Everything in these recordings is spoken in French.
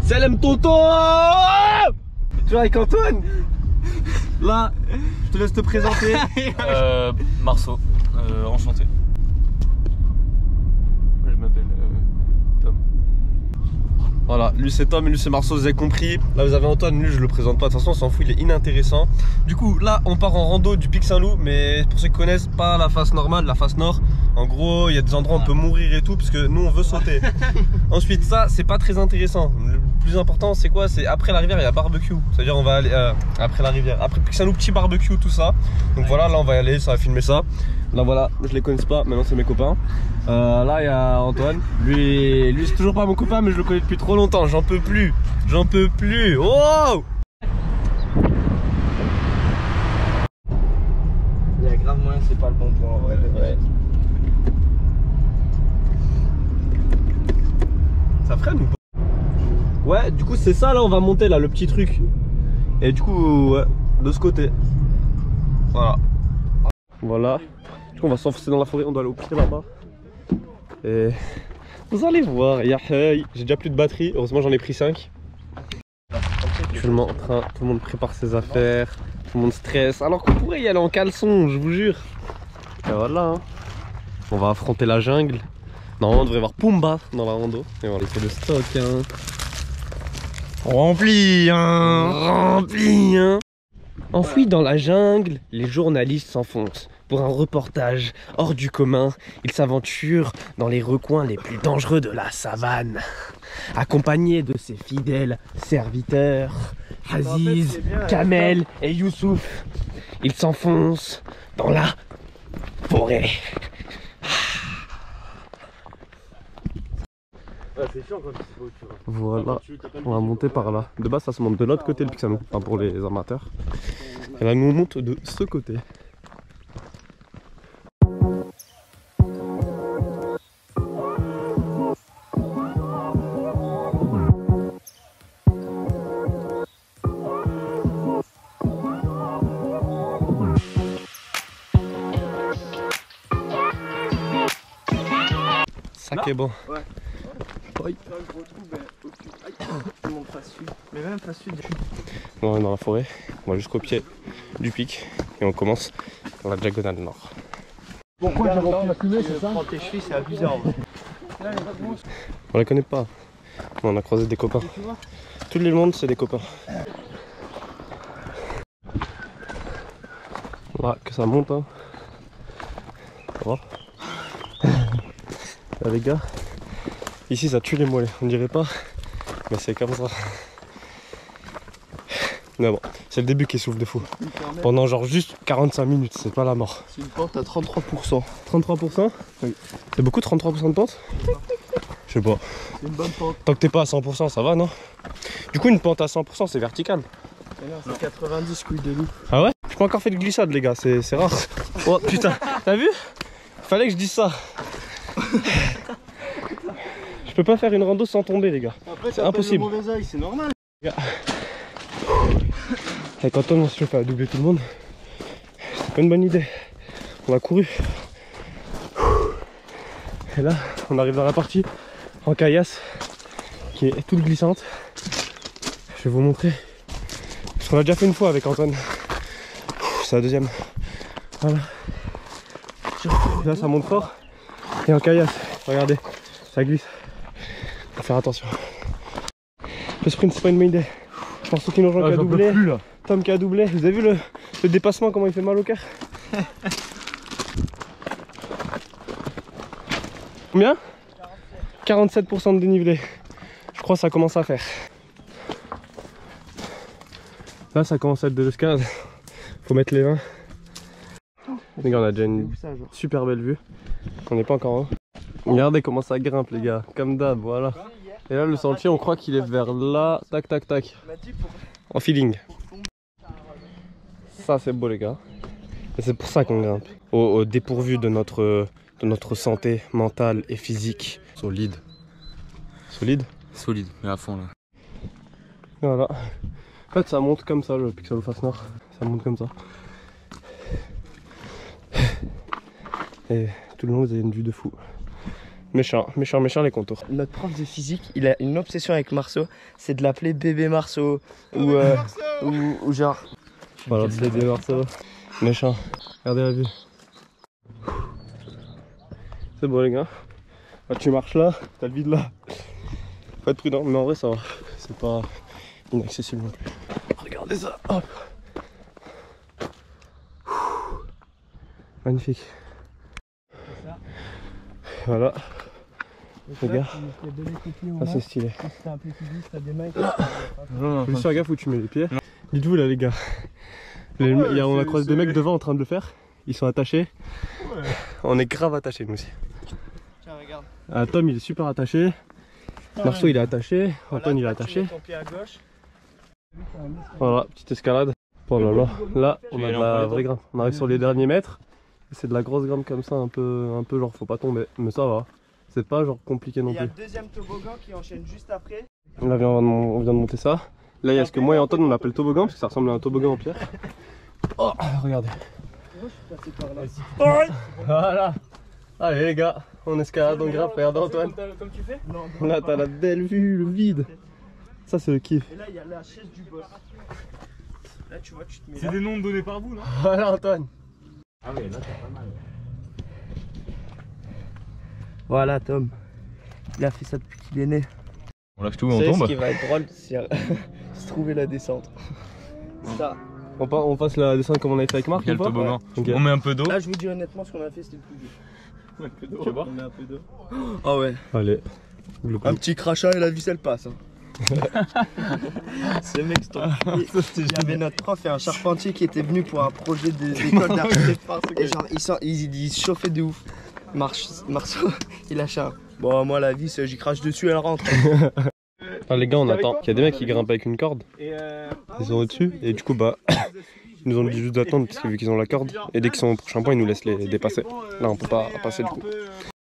Salam tonton. Tu vois avec Antoine. Là, je te laisse te présenter. Marceau, enchanté. Je m'appelle Tom. Voilà, lui c'est Tom et lui c'est Marceau, vous avez compris. Là vous avez Antoine, lui je le présente pas, de toute façon on s'en fout, il est inintéressant. Du coup là on part en rando du Pic Saint-Loup, mais pour ceux qui connaissent pas la face normale, la face nord. En gros il y a des endroits où on peut mourir et tout, parce que nous on veut sauter. Ensuite ça c'est pas très intéressant. Le plus important c'est quoi? C'est après la rivière il y a barbecue. C'est-à-dire on va aller après la rivière, après Pic Saint-Loup, petit barbecue tout ça. Donc voilà, là on va y aller, ça va filmer ça. Là voilà, je les connais pas, maintenant c'est mes copains. Là il y a Antoine, lui c'est toujours pas mon copain mais je le connais depuis trop longtemps, j'en peux plus, j'en peux plus. Oh! Il y a grave moyen que c'est pas le bon point en vrai. Ouais. Ça freine ou pas? Ouais, du coup c'est ça là, on va monter là, le petit truc. Et du coup, ouais, de ce côté. Voilà. Voilà. Du coup on va s'enfoncer dans la forêt, on doit aller au pied là-bas. Et vous allez voir, j'ai déjà plus de batterie, heureusement j'en ai pris 5. Tout le monde prépare ses affaires, tout le monde stresse, alors qu'on pourrait y aller en caleçon, je vous jure. Et voilà, hein. On va affronter la jungle. Normalement on devrait voir Pumba dans la rando. Et voilà, c'est le stock, hein. Rempli, hein. Rempli, hein. Enfouis dans la jungle, les journalistes s'enfoncent. Pour un reportage hors du commun, ils s'aventurent dans les recoins les plus dangereux de la savane. Accompagnés de ses fidèles serviteurs, Aziz, Kamel et Youssouf, ils s'enfoncent dans la forêt. Voilà, on va monter par là. De base ça se monte de l'autre côté le Pic Saint-Loup, enfin pour les amateurs. Et là nous on monte de ce côté. Ça qui est bon. Ouais. Oui. Mais même pas sud. On est dans la forêt, on va jusqu'au pied du pic et on commence dans la diagonale nord. Pourquoi j'ai repris la fumée, c'est ça? Prends tes chevilles, c'est abusé en vrai. On les connaît pas, on a croisé des copains. Tout le monde c'est des copains. Là que ça monte, hein. Ça va. Là, les gars, ici ça tue les mollets, on dirait pas, mais c'est comme ça. Mais bon, c'est le début qui souffle de fou. Pendant genre juste 45 minutes, c'est pas la mort. C'est une pente à 33%. 33%? Oui. C'est beaucoup 33% de pente? Je sais pas. C'est une bonne pente. Tant que t'es pas à 100%, ça va, non? Du coup, une pente à 100%, c'est vertical. C'est 90 couilles de loup. Ah ouais? J'ai pas encore fait de glissade, les gars, c'est rare. Oh putain, t'as vu? Fallait que je dise ça. Je peux pas faire une rando sans tomber, les gars. C'est impossible. Mauvais oeil, c'est normal. Et quand on se fait doubler tout le monde, c'est pas une bonne idée. On a couru. Et là, on arrive dans la partie en caillasse qui est toute glissante. Je vais vous montrer. Parce qu'on l'a déjà fait une fois avec Antoine. C'est la deuxième. Voilà. Là, ça monte fort. Et en caillasse, regardez, ça glisse. Faut faire attention. Le sprint, c'est pas une bonne idée. Je pense qu'il qui a doublé. Tom qui a doublé. Vous avez vu le dépassement, comment il fait mal au cœur? Combien? 47% de dénivelé. Je crois que ça commence à faire. Là, ça commence à être de l'escalade. Faut mettre les mains. Les gars, on a déjà une super belle vue. On n'est pas encore en haut. Regardez comment ça grimpe, les gars. Comme d'hab, voilà. Et là, le sentier, on croit qu'il est vers là. Tac, tac, tac. En feeling. Ça, c'est beau, les gars. Et c'est pour ça qu'on grimpe. Au dépourvu de notre santé mentale et physique. Solide. Solide? Solide, mais à fond là. Voilà. En fait, ça monte comme ça, le Pic Saint-Loup face nord. Ça monte comme ça. Et tout le long, vous avez une vue de fou. Méchant les contours. Notre prof de physique, il a une obsession avec Marceau, c'est de l'appeler bébé Marceau ou genre. Voilà, bébé Marceau. Méchant. Regardez la vue. C'est bon les gars. Bah, tu marches là, t'as le vide là. Faut être prudent, mais en vrai ça va. C'est pas inaccessible non plus. Regardez ça, hop. Magnifique. Voilà. Les gars, ah, c'est stylé. Faut juste faire gaffe où tu mets les pieds. Dites-vous là les gars, on a croisé deux mecs devant en train de le faire. Ils sont attachés. Ouais. On est grave attachés nous aussi. Tiens regarde. Ah, Tom il est super attaché. Marceau il est attaché. Antoine il est attaché. Ton pied à gauche. Voilà, petite escalade. Oh là là, là on a de la vraie grimpe. On arrive sur les derniers mètres. C'est de la grosse grimpe comme ça, un peu genre faut pas tomber. Mais ça va. C'est pas genre compliqué non plus. Il y a le deuxième toboggan qui enchaîne juste après. Là on vient de monter ça. Là il y a ce que moi et Antoine on appelle toboggan parce que ça ressemble à un toboggan en pierre. Oh regardez. Moi je suis passé par là. Voilà. Allez les gars, on escalade, on grimpe, regarde Antoine. Comme tu fais? Non. Là t'as la belle vue, le vide. Ça c'est le kiff. Et là il y a la chaise du boss. Là tu vois, tu te mets. C'est des noms donnés par vous, non? Voilà Antoine. Ah ouais, là t'as pas mal. Voilà Tom. Il a fait ça depuis qu'il est né. On lâche tout et on C'est tombe. ce qui va être drôle, c'est se trouver la descente. Ça. On passe la descente comme on avait fait avec Marc. Il y a le toboggan. Okay. On met un peu d'eau. Là je vous dis honnêtement ce qu'on a fait c'était le plus dur. On met un peu d'eau. Tu vas voir? On met un peu d'eau. Ah ouais. Allez. Un petit crachat et la vis elle passe. Ce mec, il y avait notre prof et un charpentier qui était venu pour un projet d'école d'architecture. Et genre, il se chauffait de ouf. Marceau, il lâche un. Bon, moi, la vis, j'y crache dessus, elle rentre. Ah, les gars, on attend. Il y a des mecs qui grimpent avec une corde. Ils sont au-dessus. Et du coup, bah, ils nous ont dit juste d'attendre parce que vu qu'ils ont la corde. Et dès qu'ils sont au prochain point, ils nous laissent les dépasser. Là, on peut pas passer du coup.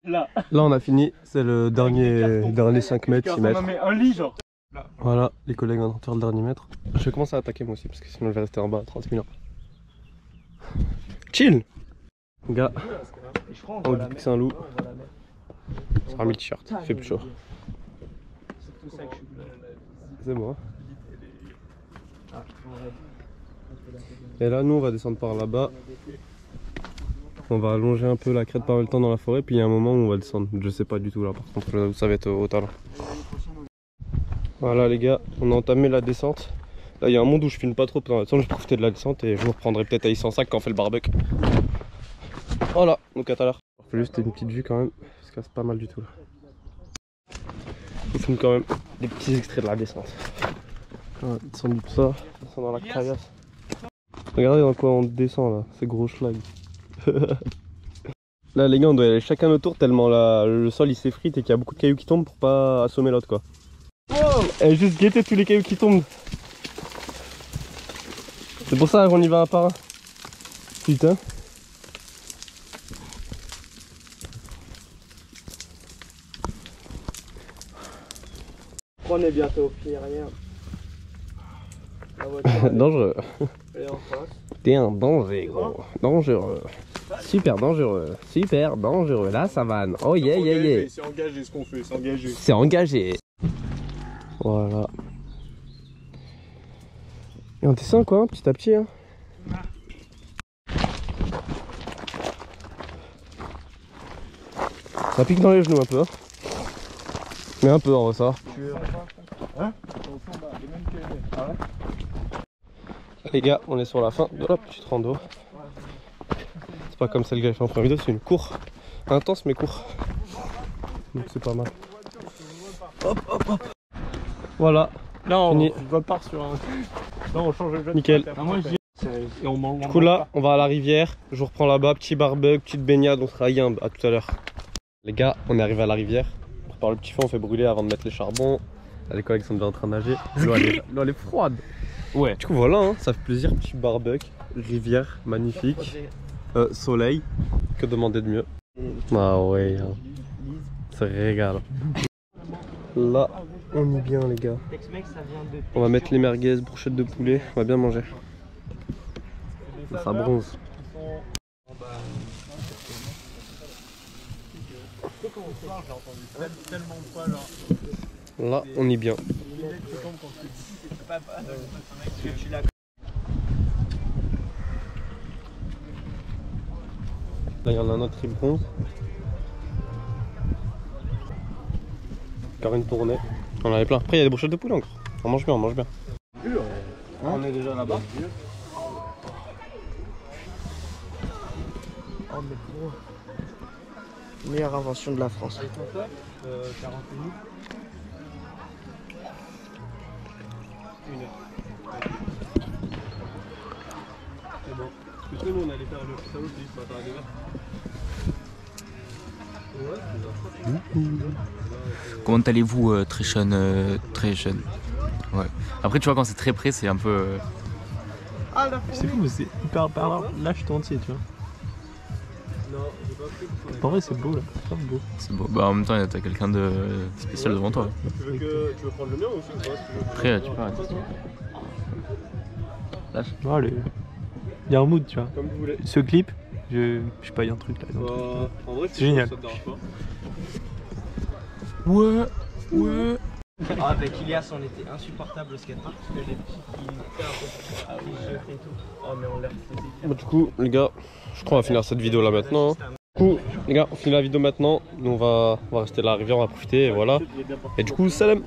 Là, on a fini. C'est le dernier 5 mètres, 6 mètres. Un lit, genre. Voilà, les collègues vont faire le dernier mètre. Je vais commencer à attaquer moi aussi parce que sinon je vais rester en bas 30 000 ans. Chill! Gars, on dit que c'est un loup. On sera mis le t-shirt, il fait plus chaud. C'est bon. Et là, nous on va descendre par là-bas. On va allonger un peu la crête par le temps dans la forêt. Puis il y a un moment où on va descendre. Je sais pas du tout là, par contre, ça va être au talent. Voilà les gars, on a entamé la descente. Là il y a un monde où je filme pas trop pendant la descente, je vais profiter de la descente et je vous reprendrai peut-être à I105 quand on fait le barbecue. Voilà, donc à tout à l'heure. Je fais juste une petite vue quand même, parce que c'est pas mal du tout là. Je vous filme quand même des petits extraits de la descente. Voilà, descendu tout ça, descend dans la craillasse. Regardez dans quoi on descend là, ces gros schlag. Là les gars on doit y aller chacun notre tour tellement le sol il s'effrite et qu'il y a beaucoup de cailloux qui tombent pour pas assommer l'autre quoi. Wow. Et juste guetter tous les cailloux qui tombent. C'est pour ça qu'on y va un par un. Putain. On est bientôt au pied, rien. Dangereux. Et en face. T'es un danger gros. Dangereux. Super dangereux. Super dangereux. La savane. Oh yeah yeah yeah. C'est engagé ce qu'on fait, c'est engagé. C'est engagé. Voilà. Et on descend quoi, petit à petit. Hein. Ça pique dans les genoux un peu. Hein. Mais un peu en vrai ça. Hein? Les gars, on est sur la fin de la petite rando. C'est pas comme celle que j'avais fait en première vidéo, c'est une cour. Intense mais court. Donc c'est pas mal. Hop hop hop. Voilà. Là on fini. repart sur un. Là on change de jeu. Nickel. Ah, moi, et on du coup là, on va à la rivière. Je vous reprends là-bas, petit barbecue, petite baignade, on sera à Yimbe, à tout à l'heure. Les gars, on est arrivé à la rivière. On repart le petit feu, on fait brûler avant de mettre les charbons. Là, les collègues sont déjà en train de nager. L'eau elle est froide. Ouais. Du coup voilà, hein, ça fait plaisir, petit barbecue, rivière, magnifique. Soleil, que demander de mieux? Ah ouais, hein. Ça régale. Là, on est bien les gars. On va mettre les merguez, brochettes de poulet, on va bien manger. Ça bronze. quand on parle, j'ai entendu tellement pas genre. Là, on est bien. Là, il y en a un autre qui bronze. Encore une tournée. On en avait plein. Après, il y a des brochettes de poulet encore. On mange bien, on mange bien. On est déjà là-bas. Oh, mais gros. Meilleure invention de la France. 40 minutes. 1 heure. C'est bon. Parce que nous on allait faire le salon, c'est juste pas faire des verres. Comment allez-vous très jeune, très jeune. Ouais. Après tu vois quand c'est très près c'est un peu. C'est fou, c'est hyper parlant. Lâche tout entier, tu vois. Non, j'ai pas pris. En vrai, c'est beau là, c'est grave beau. C'est beau. Bah en même temps t'as quelqu'un de spécial devant toi. Tu veux prendre le mien aussi ou pas? Après tu peux arrêter. Lâche. Bon, allez. Il y a un mood, tu vois. Comme vous voulez. Ce clip, je sais pas, il y a un truc là. En vrai, C'est génial. Ça te dérange pas. Ouais, ouais. Ah, avec Ilias, on était insupportable au skatepark parce que les petits qui jetaient et tout. Oh, mais on leur faisait. Bon, du coup, les gars, je crois qu'on va finir cette vidéo là maintenant. Du coup, les gars, on finit la vidéo maintenant. Nous, on va rester là à la rivière, on va profiter et voilà. Et du coup, salam!